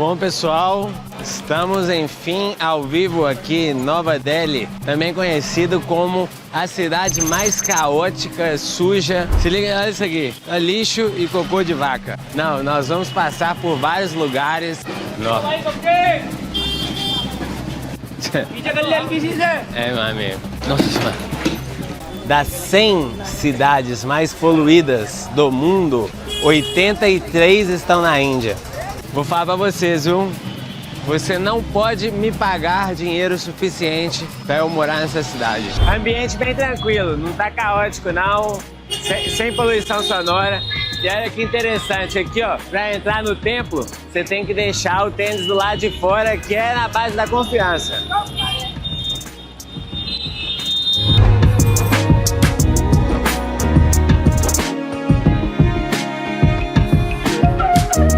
Bom, pessoal, estamos enfim ao vivo aqui em Nova Delhi, também conhecido como a cidade mais caótica, suja. Se liga, olha isso aqui, é lixo e cocô de vaca. Não, nós vamos passar por vários lugares. É, meu amigo. Nossa, das 100 cidades mais poluídas do mundo, 83 estão na Índia. Vou falar pra vocês, viu? Você não pode me pagar dinheiro suficiente para eu morar nessa cidade. Ambiente bem tranquilo, não tá caótico não, sem poluição sonora. E olha que interessante, aqui ó, para entrar no templo, você tem que deixar o tênis do lado de fora, que é na base da confiança.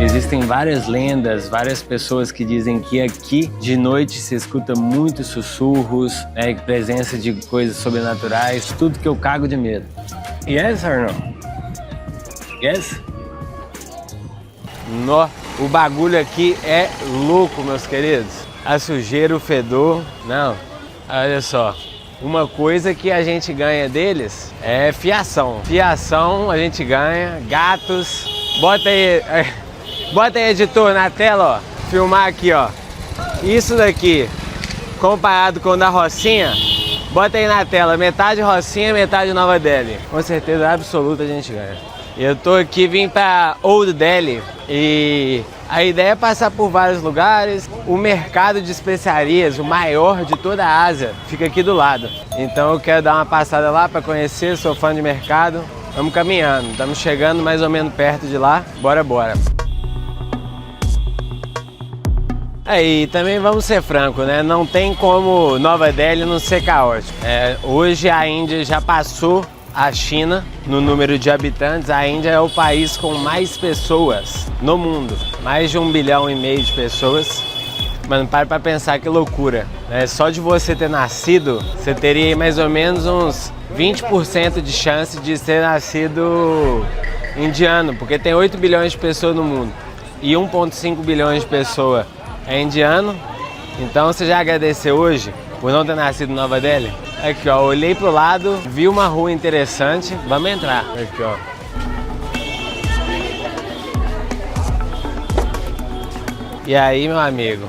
Existem várias lendas, várias pessoas que dizem que aqui de noite se escuta muitos sussurros, né, presença de coisas sobrenaturais, tudo que eu cago de medo. Yes or no? Yes? No, o bagulho aqui é louco, meus queridos. A sujeira, o fedor, não, olha só. Uma coisa que a gente ganha deles é fiação. Fiação a gente ganha, gatos, bota aí, editor, na tela, ó, filmar aqui, ó. Isso daqui, comparado com o da Rocinha, bota aí na tela, metade Rocinha, metade Nova Delhi. Com certeza absoluta a gente ganha. Eu tô aqui, vim pra Old Delhi e a ideia é passar por vários lugares. O mercado de especiarias, o maior de toda a Ásia, fica aqui do lado. Então eu quero dar uma passada lá pra conhecer, sou fã de mercado. Vamos caminhando, estamos chegando mais ou menos perto de lá. Bora, bora. Aí, também vamos ser francos, né? Não tem como Nova Delhi não ser caótico. Hoje a Índia já passou a China no número de habitantes. A Índia é o país com mais pessoas no mundo. Mais de 1,5 bilhão de pessoas. Mano, para pra pensar que loucura. Só de você ter nascido, você teria mais ou menos uns 20% de chance de ter nascido indiano. Porque tem 8 bilhões de pessoas no mundo. E 1,5 bilhões de pessoas é indiano. Então você já agradeceu hoje por não ter nascido em Nova Delhi? Aqui ó, olhei pro lado, vi uma rua interessante, vamos entrar. Aqui ó. E aí, meu amigo,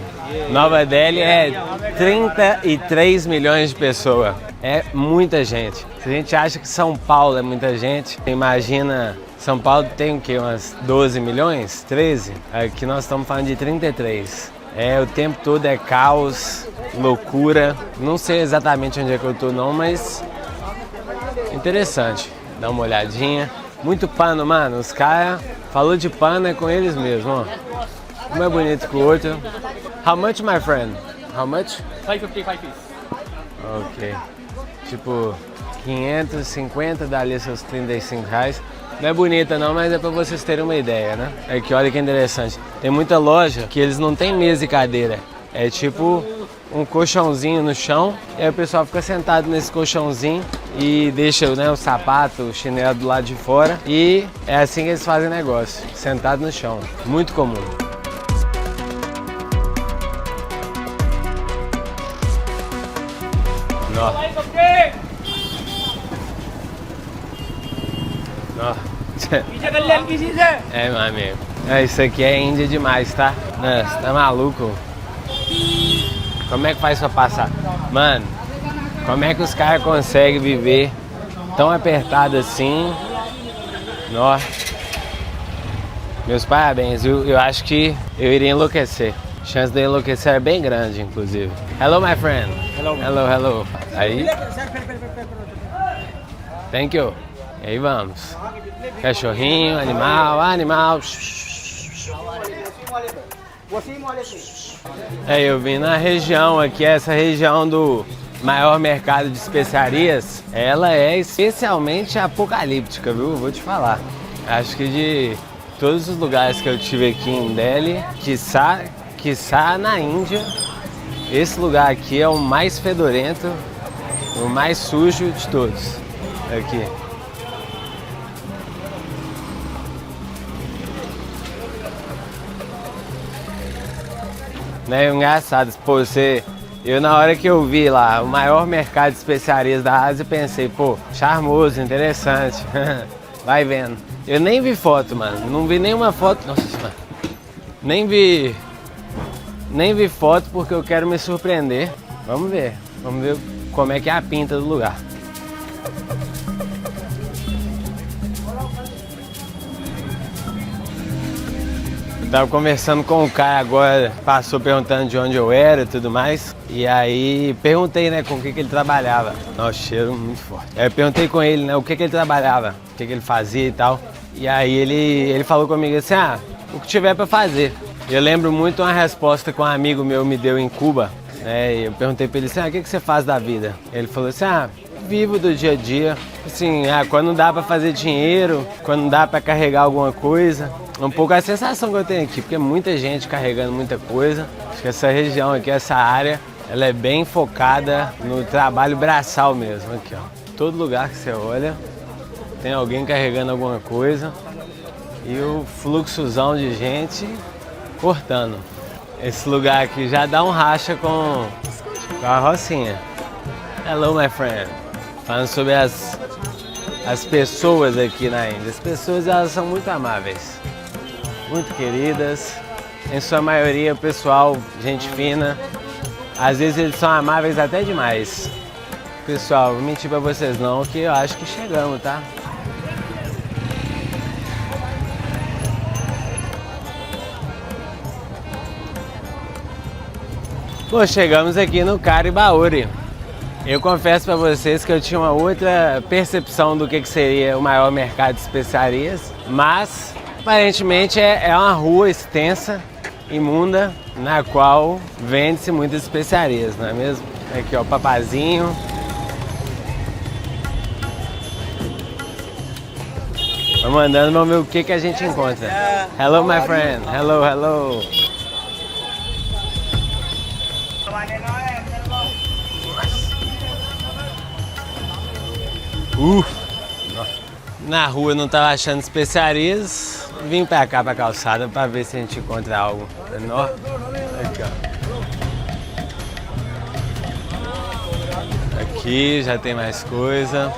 Nova Delhi é 33 milhões de pessoas. É muita gente. Se a gente acha que São Paulo é muita gente, imagina, São Paulo tem o quê? Umas 12 milhões? 13? Aqui nós estamos falando de 33. O tempo todo é caos, loucura. Não sei exatamente onde é que eu tô não, mas interessante. Dá uma olhadinha. Muito pano, mano. Os caras falou de pano é com eles mesmo, ó. Um é bonito que o outro. How much, my friend? How much? 555 piece. Ok. Tipo, 550 dá ali seus 35 reais. Não é bonita não, mas é pra vocês terem uma ideia, né? Aqui, olha que interessante. Tem muita loja que eles não tem mesa e cadeira. É tipo um colchãozinho no chão. E aí o pessoal fica sentado nesse colchãozinho e deixa, né, o sapato, o chinelo do lado de fora. E é assim que eles fazem negócio. Sentado no chão. Muito comum. Nossa. Meu amigo. Isso aqui é Índia demais, tá? Você tá maluco? Como é que faz pra passar? Mano, como é que os caras conseguem viver tão apertado assim? Nossa. Meus parabéns, viu? Eu acho que eu iria enlouquecer. A chance de eu enlouquecer é bem grande, inclusive. Hello, my friend. Hello. Hello, hello. Aí. Thank you. E aí vamos. Cachorrinho, animal. Eu vim na região aqui, essa região do maior mercado de especiarias. Ela é especialmente apocalíptica, viu? Vou te falar. Acho que de todos os lugares que eu tive aqui em Delhi, quiçá na Índia, esse lugar aqui é o mais fedorento, o mais sujo de todos. Aqui. né? Engraçado, pô, eu na hora que eu vi lá o maior mercado de especiarias da Ásia, pensei, pô, charmoso, interessante, vai vendo. Eu nem vi foto, mano, não vi nenhuma foto, nossa senhora, nem vi foto porque eu quero me surpreender. Vamos ver como é que é a pinta do lugar. Tava conversando com o cara agora, passou perguntando de onde eu era e tudo mais. E aí perguntei, né, com o que ele trabalhava. Nossa, cheiro muito forte. Aí eu perguntei com ele, né, o que ele trabalhava, o que ele fazia e tal. E aí ele falou comigo assim, o que tiver pra fazer. Eu lembro muito uma resposta que um amigo meu me deu em Cuba, né, e eu perguntei pra ele assim, o que você faz da vida? Ele falou assim, vivo do dia a dia. Assim, quando dá pra fazer dinheiro, quando dá pra carregar alguma coisa. Um pouco a sensação que eu tenho aqui, porque é muita gente carregando muita coisa. Acho que essa região aqui, essa área, ela é bem focada no trabalho braçal mesmo. Aqui, ó. Todo lugar que você olha, tem alguém carregando alguma coisa. E o fluxozão de gente cortando. Esse lugar aqui já dá um racha com a Rocinha. Hello, my friend. Falando sobre as pessoas aqui na Índia. As pessoas, elas são muito amáveis. Muito queridas, em sua maioria o pessoal, gente fina, às vezes eles são amáveis até demais. Pessoal, vou mentir pra vocês não, que eu acho que chegamos, tá? Bom, chegamos aqui no Caribauri. Eu confesso pra vocês que eu tinha uma outra percepção do que seria o maior mercado de especiarias, mas aparentemente é uma rua extensa, imunda, na qual vende-se muitas especiarias, não é mesmo? Aqui, ó, papazinho. Vamos andando, vamos ver o que a gente encontra. Hello, my friend. Hello, hello. Na rua não tava achando especiarias, vim pra cá, pra calçada, pra ver se a gente encontra algo enorme. Aqui, ó. Aqui já tem mais coisa.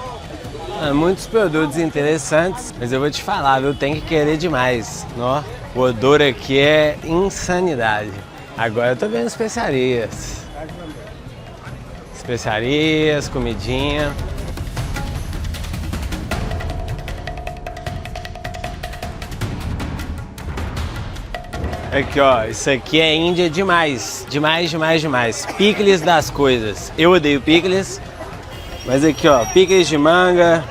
Muitos produtos interessantes, mas eu vou te falar, viu? Tem que querer demais. Ó, o odor aqui é insanidade. Agora eu tô vendo especiarias. Especiarias, comidinha. Aqui, ó, isso aqui é Índia demais, demais, demais, demais. Picles das coisas. Eu odeio picles, mas aqui, ó, picles de manga,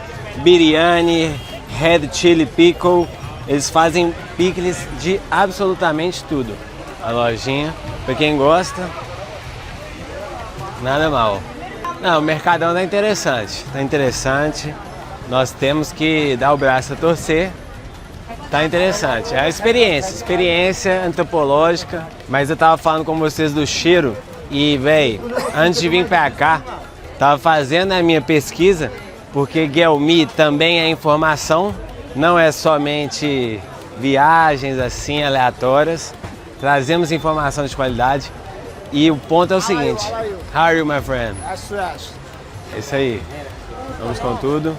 biryani, red chili pickle. Eles fazem picles de absolutamente tudo. A lojinha, pra quem gosta, nada mal. Não, o mercadão tá interessante, tá interessante. Nós temos que dar o braço a torcer. Tá interessante, é a experiência antropológica, mas eu tava falando com vocês do cheiro e, véi, antes de vir pra cá, tava fazendo a minha pesquisa, porque Guelmi também é informação, não é somente viagens assim aleatórias, trazemos informação de qualidade e o ponto é o seguinte, how are you, my friend? É isso aí, vamos com tudo,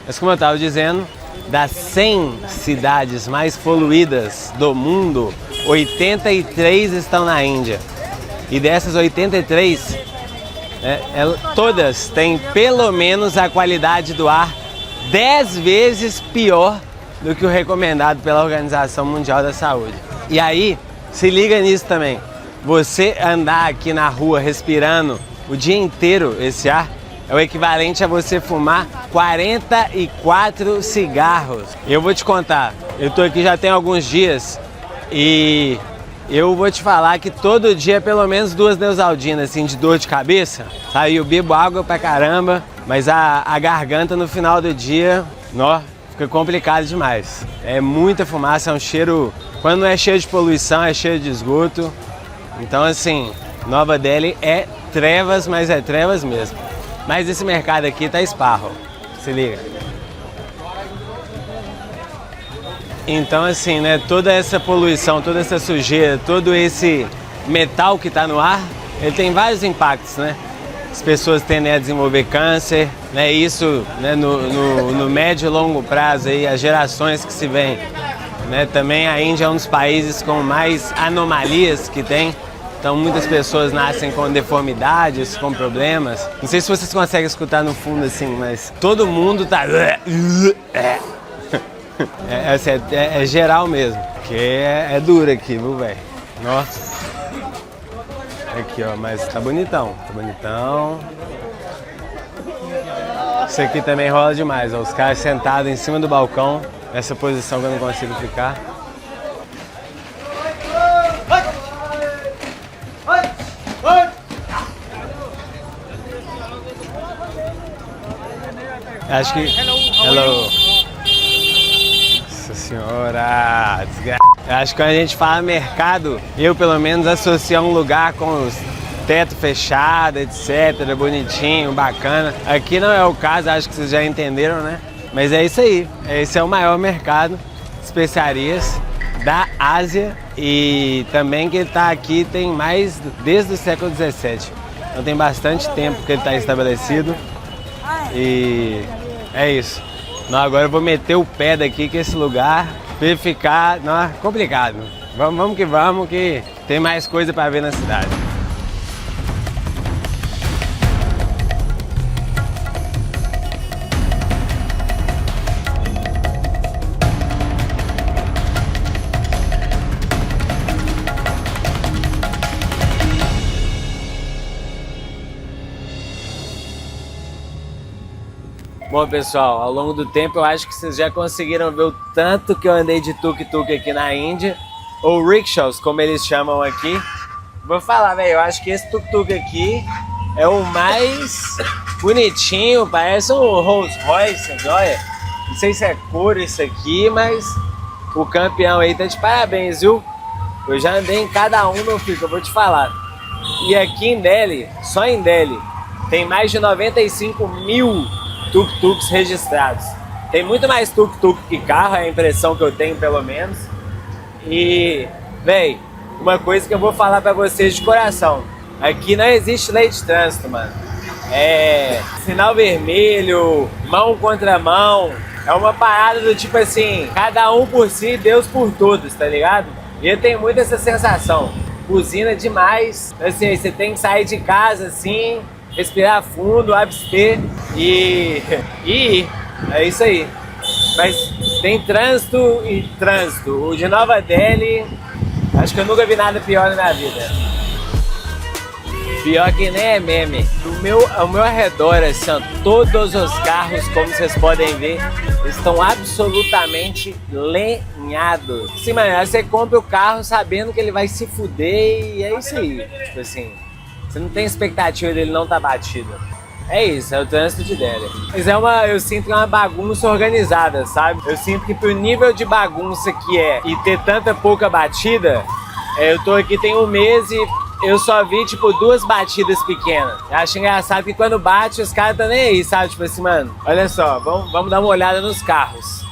mas como eu tava dizendo, das 100 cidades mais poluídas do mundo, 83 estão na Índia. E dessas 83, todas têm pelo menos a qualidade do ar 10 vezes pior do que o recomendado pela Organização Mundial da Saúde. E aí, se liga nisso também. Você andar aqui na rua respirando o dia inteiro esse ar, é o equivalente a você fumar 44 cigarros. Eu vou te contar, eu tô aqui já tem alguns dias e eu vou te falar que todo dia é pelo menos 2 Neosaldinas, assim, de dor de cabeça. Sabe, eu bebo água pra caramba, mas a garganta no final do dia, fica complicado demais. É muita fumaça, é um cheiro, quando não é cheio de poluição, é cheio de esgoto. Então assim, Nova Delhi é trevas, mas é trevas mesmo. Mas esse mercado aqui tá esparro, se liga. Então assim, né, toda essa poluição, toda essa sujeira, todo esse metal que está no ar, ele tem vários impactos, né? As pessoas tendem a desenvolver câncer, né? Isso, né, no médio e longo prazo, aí, as gerações que se vêm. Né? Também a Índia é um dos países com mais anomalias que tem. Então muitas pessoas nascem com deformidades, com problemas. Não sei se vocês conseguem escutar no fundo assim, mas todo mundo tá... É geral mesmo, porque é duro aqui, viu, velho? Nossa. Aqui, ó, mas tá bonitão, tá bonitão. Isso aqui também rola demais, ó, os caras sentados em cima do balcão, nessa posição que eu não consigo ficar. Acho que... Hello. Nossa senhora. Acho que quando a gente fala mercado, eu pelo menos associo a um lugar com os teto fechado, etc, bonitinho, bacana. Aqui não é o caso, acho que vocês já entenderam, né? Mas é isso aí. Esse é o maior mercado de especiarias da Ásia e também que ele está aqui tem mais desde o século XVII. Então tem bastante tempo que ele está estabelecido. E é isso. Não, agora eu vou meter o pé daqui que esse lugar vai ficar complicado. Vamos que tem mais coisa para ver na cidade. Bom, pessoal, ao longo do tempo eu acho que vocês já conseguiram ver o tanto que eu andei de tuk-tuk aqui na Índia, ou rickshaws, como eles chamam aqui. Vou falar, velho, eu acho que esse tuk-tuk aqui é o mais bonitinho, parece um Rolls Royce, olha. Não sei se é cor isso aqui, mas o campeão aí tá de parabéns, viu? Eu já andei em cada um, meu filho, que eu vou te falar. E aqui em Delhi, só em Delhi, tem mais de 95 mil tuk-tuks registrados. Tem muito mais tuk-tuk que carro, é a impressão que eu tenho, pelo menos. E, véi, uma coisa que eu vou falar pra vocês de coração. Aqui não existe lei de trânsito, mano. É sinal vermelho, mão contra mão. É uma parada do tipo assim, cada um por si, Deus por todos, tá ligado? E eu tenho muito essa sensação. Buzina demais. Assim, você tem que sair de casa, assim, respirar fundo, abster e ir. É isso aí. Mas tem trânsito e trânsito. O de Nova Delhi, acho que eu nunca vi nada pior na minha vida. Pior que nem é meme. Ao meu arredor, assim, ó, todos os carros, como vocês podem ver, estão absolutamente lenhados. Sim, mano, você compra o carro sabendo que ele vai se fuder e é isso aí. Tipo assim, você não tem expectativa dele não estar batido. É isso, é o trânsito de Delhi. Mas eu sinto que é uma bagunça organizada, sabe? Eu sinto que pro nível de bagunça que é e ter tanta pouca batida, eu tô aqui tem um mês e eu só vi, tipo, 2 batidas pequenas. Eu acho engraçado que quando bate, os caras tá nem aí, sabe? Tipo assim, mano, olha só, vamos dar uma olhada nos carros.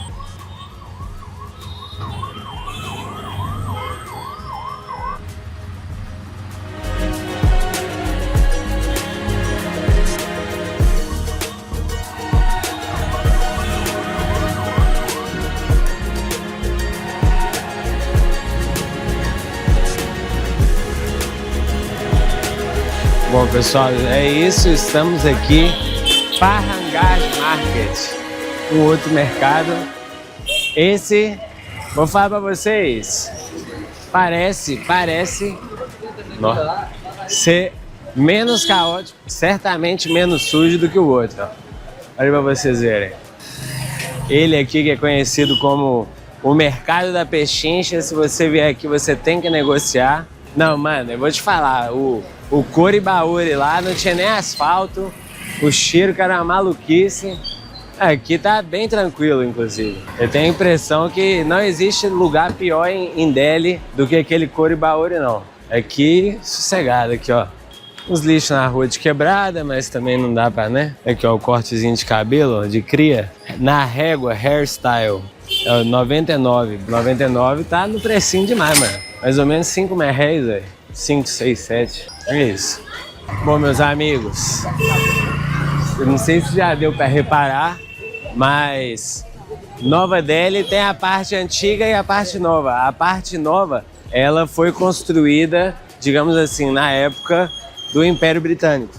Bom, pessoal, é isso. Estamos aqui, Parangarh Market, o outro mercado. Esse, vou falar pra vocês, parece ser menos caótico, certamente menos sujo do que o outro. Olha pra vocês verem. Ele aqui que é conhecido como o mercado da pechincha. Se você vier aqui, você tem que negociar. Não, mano, eu vou te falar, o Coribauri lá não tinha nem asfalto, o cheiro que era uma maluquice. Aqui tá bem tranquilo, inclusive. Eu tenho a impressão que não existe lugar pior em Delhi do que aquele Coribauri, não. Aqui, sossegado, aqui, ó. Uns lixos na rua de quebrada, mas também não dá pra, né? Aqui, ó, o cortezinho de cabelo, ó, de cria. Na régua, hairstyle, 99. 99 tá no precinho demais, mano. Mais ou menos 5 merréis, velho. 5, 6, 7. É isso. Bom, meus amigos, eu não sei se já deu para reparar, mas Nova Delhi tem a parte antiga e a parte nova. A parte nova, ela foi construída, digamos assim, na época do Império Britânico.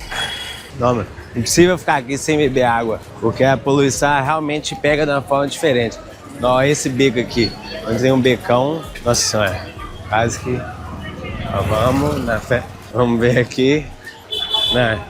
Não, impossível ficar aqui sem beber água, porque a poluição realmente pega de uma forma diferente. Olha esse beco aqui, onde tem um becão. Nossa senhora, quase que... Ó, vamos na fé. Vamos ver aqui. Né?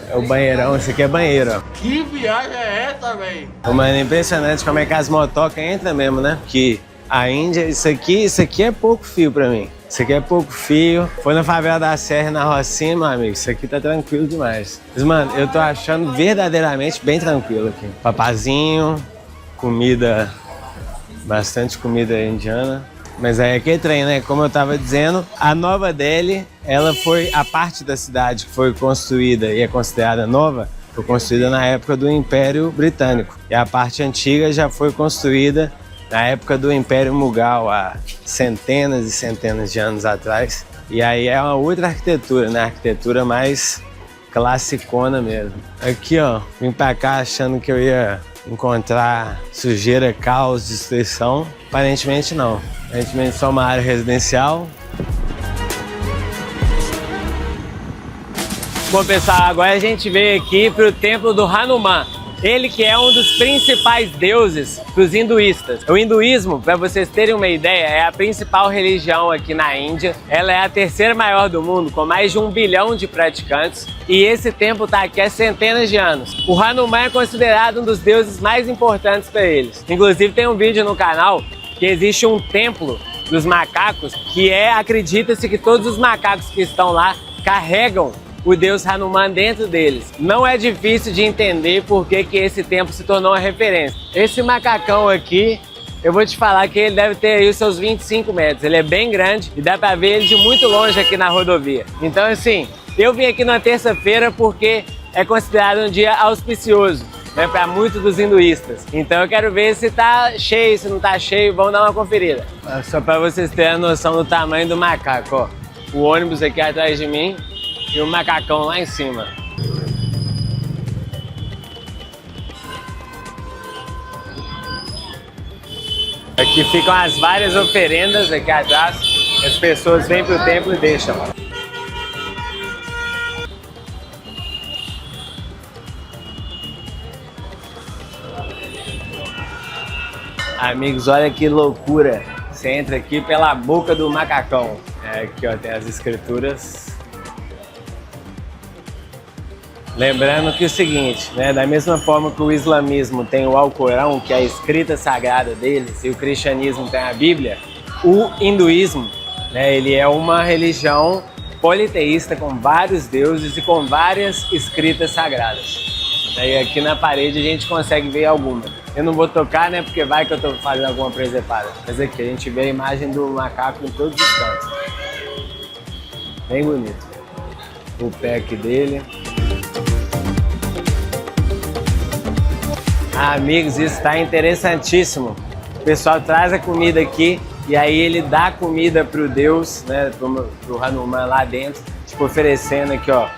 É o banheirão, esse aqui é banheiro, ó. Que viagem é essa, velho? Mano, é impressionante como é que as motocas entram mesmo, né? Que a Índia, isso aqui é pouco fio pra mim. Isso aqui é pouco fio. Foi na favela da Serra, na Rocinha, meu amigo. Isso aqui tá tranquilo demais. Mas, mano, eu tô achando verdadeiramente bem tranquilo aqui. Papazinho, comida, bastante comida indiana. Mas aí é que trem, né? Como eu tava dizendo, a Nova Delhi, ela foi a parte da cidade que foi construída e é considerada nova, foi construída na época do Império Britânico. E a parte antiga já foi construída na época do Império Mughal, há centenas e centenas de anos atrás. E aí é uma outra arquitetura, né? Arquitetura mais classicona mesmo. Aqui, ó, vim pra cá achando que eu ia encontrar sujeira, caos, destruição. Aparentemente não. Aparentemente só uma área residencial. Bom, pessoal, agora a gente veio aqui para o templo do Hanuman. Ele que é um dos principais deuses dos hinduístas. O hinduísmo, para vocês terem uma ideia, é a principal religião aqui na Índia. Ela é a terceira maior do mundo, com mais de 1 bilhão de praticantes. E esse templo está aqui há centenas de anos. O Hanuman é considerado um dos deuses mais importantes para eles. Inclusive tem um vídeo no canal que existe um templo dos macacos, que acredita-se que todos os macacos que estão lá carregam o deus Hanuman dentro deles. Não é difícil de entender por que esse templo se tornou uma referência. Esse macacão aqui, eu vou te falar que ele deve ter aí os seus 25 metros. Ele é bem grande e dá pra ver ele de muito longe aqui na rodovia. Então assim, eu vim aqui na terça-feira porque é considerado um dia auspicioso, né, para muitos dos hinduístas. Então eu quero ver se tá cheio, se não tá cheio, vamos dar uma conferida. Só para vocês terem a noção do tamanho do macaco, ó. O ônibus aqui atrás de mim e o macacão lá em cima. Aqui ficam as várias oferendas aqui atrás. As pessoas vêm pro templo e deixam. Amigos, olha que loucura. Você entra aqui pela boca do macacão. Aqui, ó, tem as escrituras. Lembrando que é o seguinte, né, da mesma forma que o islamismo tem o Alcorão, que é a escrita sagrada deles, e o cristianismo tem a Bíblia, o hinduísmo, né, ele é uma religião politeísta com vários deuses e com várias escritas sagradas. E aqui na parede a gente consegue ver alguma. Eu não vou tocar, né, porque vai que eu tô fazendo alguma presepada. Mas aqui a gente vê a imagem do macaco em todos os cantos. Bem bonito. O pé aqui dele. Amigos, isso está interessantíssimo. O pessoal traz a comida aqui e aí ele dá comida pro Deus, né, pro Hanuman lá dentro, tipo oferecendo aqui, ó.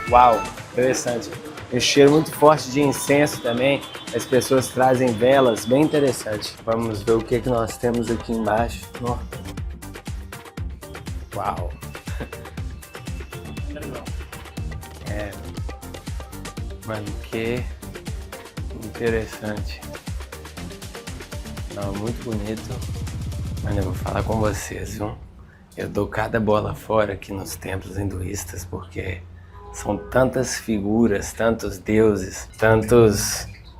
Uau, interessante. Tem um cheiro muito forte de incenso também. As pessoas trazem velas, bem interessante. Vamos ver o que nós temos aqui embaixo. Uau. Mano, que interessante. Não, muito bonito. Mano, eu vou falar com vocês, viu? Eu dou cada bola fora aqui nos templos hinduístas porque são tantas figuras, tantos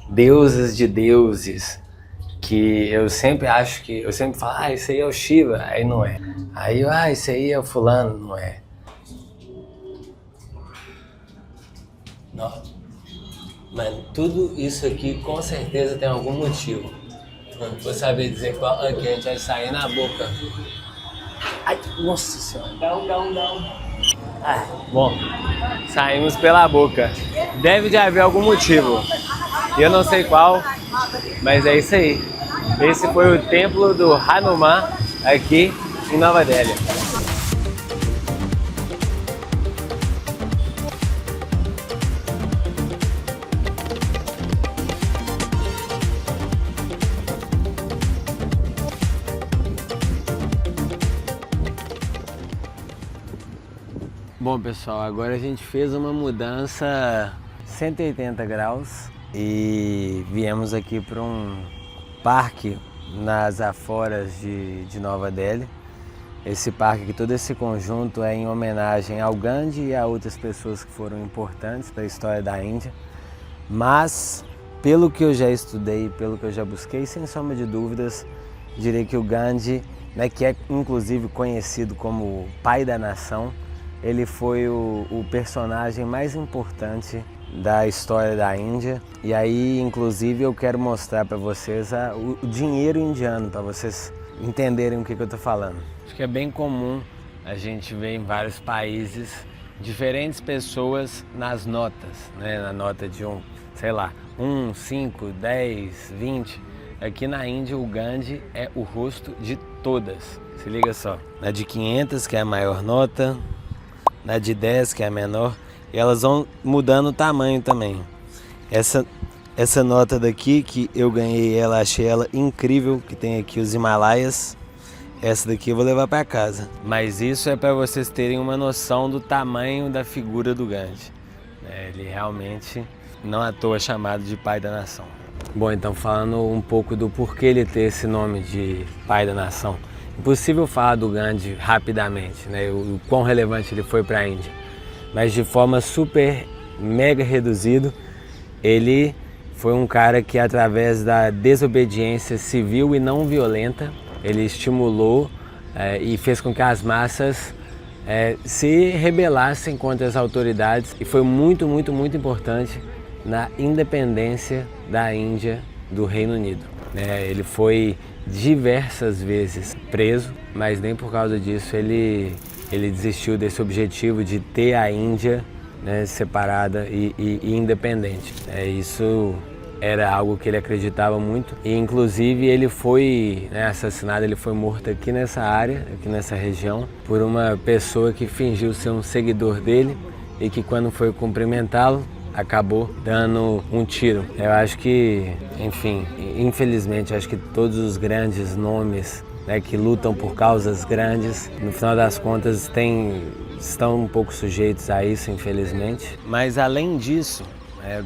deuses de deuses, que eu sempre acho que... Eu sempre falo, isso aí é o Shiva, aí não é. Aí, isso aí é o fulano, não é. Não. Mano, tudo isso aqui com certeza tem algum motivo. Não vou saber dizer qual. Aqui a gente vai sair na boca. Ai, nossa senhora. Não. Bom, saímos pela boca. Deve de haver algum motivo. Eu não sei qual, mas é isso aí. Esse foi o templo do Hanuman aqui em Nova Delhi. Bom, pessoal, agora a gente fez uma mudança 180 graus e viemos aqui para um parque nas aforas de Nova Delhi. Esse parque aqui, todo esse conjunto é em homenagem ao Gandhi e a outras pessoas que foram importantes para a história da Índia. Mas, pelo que eu já estudei, pelo que eu já busquei, sem sombra de dúvidas, direi que o Gandhi, né, que é inclusive conhecido como o pai da nação, ele foi o personagem mais importante da história da Índia. E aí, inclusive, eu quero mostrar para vocês o dinheiro indiano, para vocês entenderem o que eu estou falando. Acho que é bem comum a gente ver em vários países diferentes pessoas nas notas, né? Na nota de sei lá, 1, 5, 10, 20. Aqui na Índia o Gandhi é o rosto de todas. Se liga só, na de 500, que é a maior nota, na de 10, que é a menor, e elas vão mudando o tamanho também. Essa nota daqui, que eu ganhei ela, achei ela incrível, que tem aqui os Himalaias. Essa daqui eu vou levar para casa. Mas isso é para vocês terem uma noção do tamanho da figura do Gandhi. Ele realmente, não à toa, chamado de pai da nação. Bom, então falando um pouco do porquê ele ter esse nome de pai da nação. Impossível falar do Gandhi rapidamente, né? O quão relevante ele foi para a Índia. Mas de forma super, mega reduzido, ele foi um cara que, através da desobediência civil e não violenta, ele estimulou e fez com que as massas se rebelassem contra as autoridades, e foi muito, muito, muito importante na independência da Índia do Reino Unido. Ele foi diversas vezes preso, mas nem por causa disso ele desistiu desse objetivo de ter a Índia, né, separada e independente. Isso era algo que ele acreditava muito, e inclusive ele foi assassinado, ele foi morto aqui nessa área, aqui nessa região, por uma pessoa que fingiu ser um seguidor dele e que, quando foi cumprimentá-lo, acabou dando um tiro. Eu acho que, enfim, infelizmente, acho que todos os grandes nomes, né, que lutam por causas grandes, no final das contas estão um pouco sujeitos a isso, infelizmente. Mas além disso,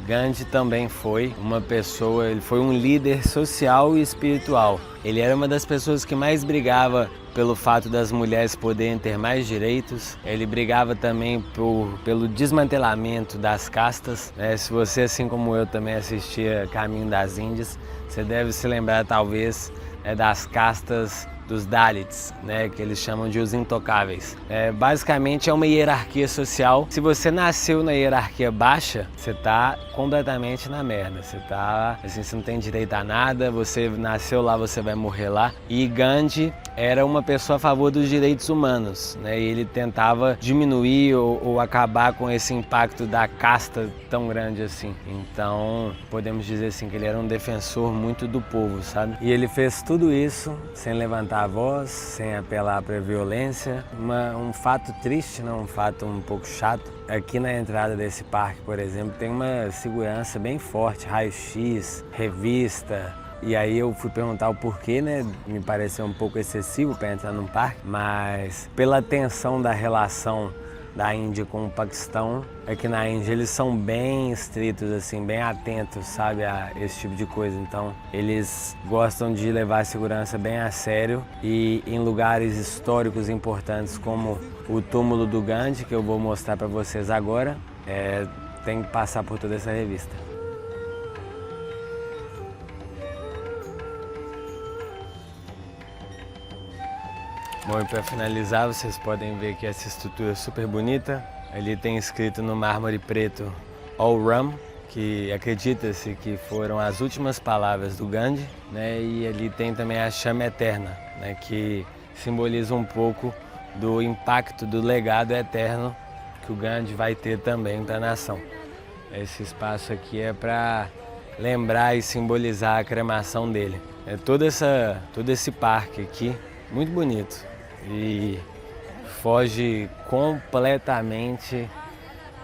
Gandhi também foi uma pessoa, ele foi um líder social e espiritual. Ele era uma das pessoas que mais brigava pelo fato das mulheres poderem ter mais direitos. Ele brigava também pelo desmantelamento das castas. Se você, assim como eu, também assistia Caminho das Índias, você deve se lembrar, talvez, das castas dos Dalits, que eles chamam de os intocáveis. Basicamente é uma hierarquia social. Se você nasceu na hierarquia baixa, você tá completamente na merda. Você não tem direito a nada, você nasceu lá, você vai morrer lá. E Gandhi era uma pessoa a favor dos direitos humanos, e ele tentava diminuir ou acabar com esse impacto da casta tão grande assim. Então, podemos dizer assim que ele era um defensor muito do povo, sabe? E ele fez tudo isso sem levantar a voz, sem apelar para a violência. Um fato triste, um fato um pouco chato. Aqui na entrada desse parque, por exemplo, tem uma segurança bem forte, raio-x, revista. E aí eu fui perguntar o porquê, me pareceu um pouco excessivo para entrar num parque, mas pela tensão da relação da Índia com o Paquistão, aqui na Índia eles são bem estritos, assim, bem atentos, sabe, a esse tipo de coisa. Então eles gostam de levar a segurança bem a sério, e em lugares históricos importantes como o túmulo do Gandhi, que eu vou mostrar para vocês agora, tem que passar por toda essa revista. Bom, e para finalizar, vocês podem ver que essa estrutura é super bonita. Ali tem escrito no mármore preto All Ram, que acredita-se que foram as últimas palavras do Gandhi, E ali tem também a chama eterna, que simboliza um pouco do impacto, do legado eterno que o Gandhi vai ter também para a nação. Esse espaço aqui é para lembrar e simbolizar a cremação dele. Todo esse parque aqui, muito bonito. E foge completamente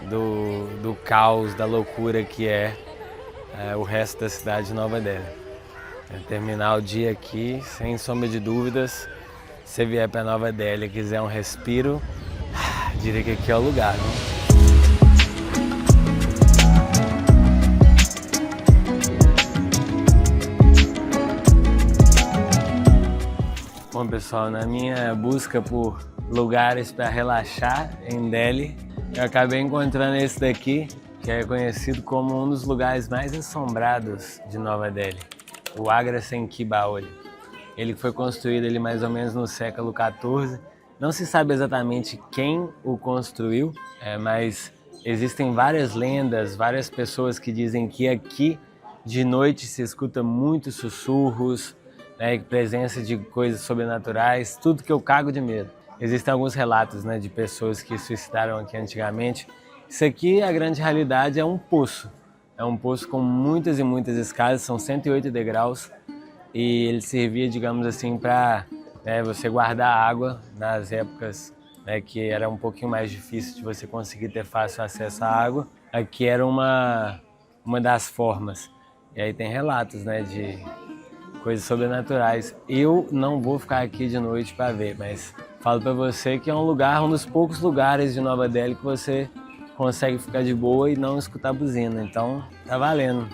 do caos, da loucura que é o resto da cidade de Nova Delhi. Terminar o dia aqui, sem sombra de dúvidas, se você vier para Nova Delhi e quiser um respiro Diria que aqui é o lugar, né? Bom, pessoal, na minha busca por lugares para relaxar em Delhi, eu acabei encontrando esse daqui, que é conhecido como um dos lugares mais assombrados de Nova Delhi, o Agra Senki Baoli. Ele foi construído ali mais ou menos no século XIV. Não se sabe exatamente quem o construiu, mas existem várias lendas, várias pessoas que dizem que aqui de noite se escuta muitos sussurros, né, presença de coisas sobrenaturais, tudo que eu cago de medo. Existem alguns relatos, né, de pessoas que suicidaram aqui antigamente. Isso aqui, a grande realidade, é um poço. É um poço com muitas e muitas escadas, são 108 degraus. E ele servia, digamos assim, para você guardar água nas épocas, né, que era um pouquinho mais difícil de você conseguir ter fácil acesso à água. Aqui era uma das formas. E aí tem relatos, né, de coisas sobrenaturais. Eu não vou ficar aqui de noite para ver, mas falo para você que é um lugar, um dos poucos lugares de Nova Delhi que você consegue ficar de boa e não escutar buzina. Então tá valendo.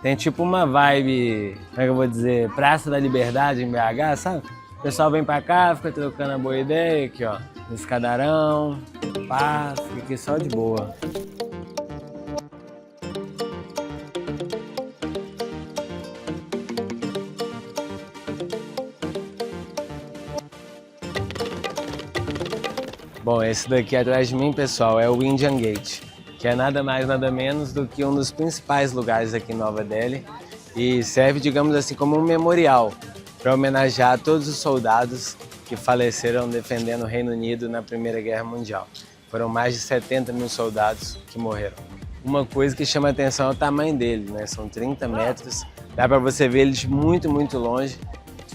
Tem tipo uma vibe, como é que eu vou dizer, Praça da Liberdade em BH, sabe? O pessoal vem pra cá, fica trocando a boa ideia aqui, ó, no escadarão, pá, fica aqui só de boa. Bom, esse daqui atrás de mim, pessoal, é o Indian Gate, que é nada mais, nada menos do que um dos principais lugares aqui em Nova Delhi e serve, digamos assim, como um memorial para homenagear todos os soldados que faleceram defendendo o Reino Unido na Primeira Guerra Mundial. Foram mais de 70 mil soldados que morreram. Uma coisa que chama a atenção é o tamanho dele, né? São 30 metros, dá para você ver ele de muito, muito longe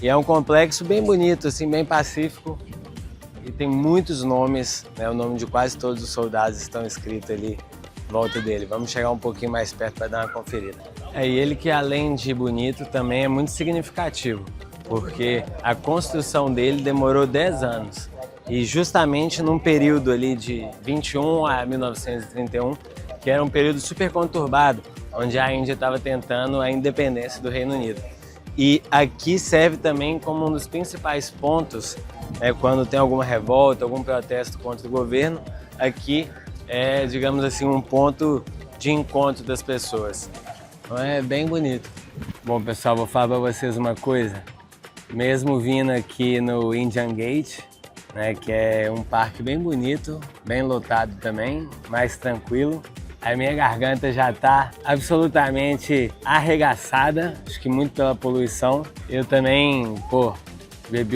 e é um complexo bem bonito, assim, bem pacífico. E tem muitos nomes, né? O nome de quase todos os soldados estão escritos ali em volta dele. Vamos chegar um pouquinho mais perto para dar uma conferida. E ele que além de bonito também é muito significativo, porque a construção dele demorou 10 anos. E justamente num período ali de 21 a 1931, que era um período super conturbado, onde a Índia estava tentando a independência do Reino Unido. E aqui serve também como um dos principais pontos, quando tem alguma revolta, algum protesto contra o governo, aqui é, digamos assim, um ponto de encontro das pessoas. Então é bem bonito. Bom, pessoal, vou falar para vocês uma coisa. Mesmo vindo aqui no Indian Gate, né, que é um parque bem bonito, bem lotado também, mais tranquilo, a minha garganta já está absolutamente arregaçada, acho que muito pela poluição. Eu também, bebi